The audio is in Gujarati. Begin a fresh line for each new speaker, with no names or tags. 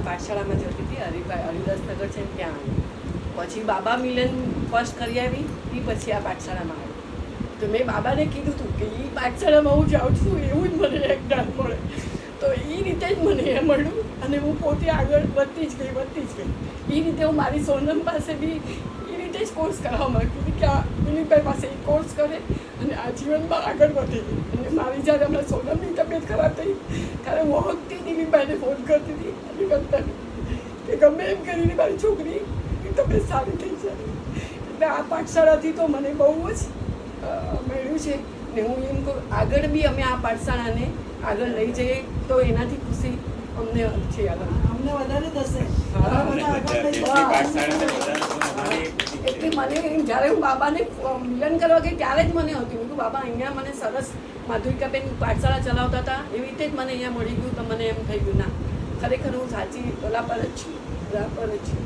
પાઠશાળામાં જતી હતી, હરિદાસનગર છે ત્યાં આવી. પછી બાબા મિલન ફર્સ્ટ કરી આવી, એ પછી આ પાઠશાળામાં આવી. તો મેં બાબાને કીધું હતું કે એ પાઠશાળામાં હું જાઉં છું એવું જ મને એક જ્ઞાન મળે. તો એ રીતે જ મને એ મળ્યું અને હું પોતે આગળ વધતી જ ગઈ. એ રીતે હું મારી સોનમ પાસે બી એ રીતે જ કોર્સ કરવા માંગતી કે આ વિનીતભાઈ પાસે એ કોર્સ કરે અને આ જીવનમાં આગળ વધે. અને મારી જ્યારે હમણાં સોનમની તબિયત ખરાબ થઈ ત્યારે હું વખતે દિલીપભાઈને ફોન કરતી હતી અને કરતા કે ગમે એમ કરીને મારી છોકરી તબિયત સારી થઈ જાય. એટલે આ પાઠશાળાથી તો મને બહુ જ મળ્યું છે ને હું એમ કહું આગળ બી અમે આ પાઠશાળાને આગળ લઈ જઈએ તો એનાથી ખુશી અમને છે.
અમને વધારે થશે.
એટલે મને જ્યારે હું બાબાને મિલન કરવા ગઈ ત્યારે જ મને હતું કે બાબા અહીંયા મને સરસ માધુરિકાબેન પાઠશાળા ચલાવતા હતા એવી રીતે જ મને અહીંયા મળી ગયું. તો મને એમ થઈ ગયું ના ખરેખર હું સાચી ઓલા પર જ છું, રાહ પર જ છું.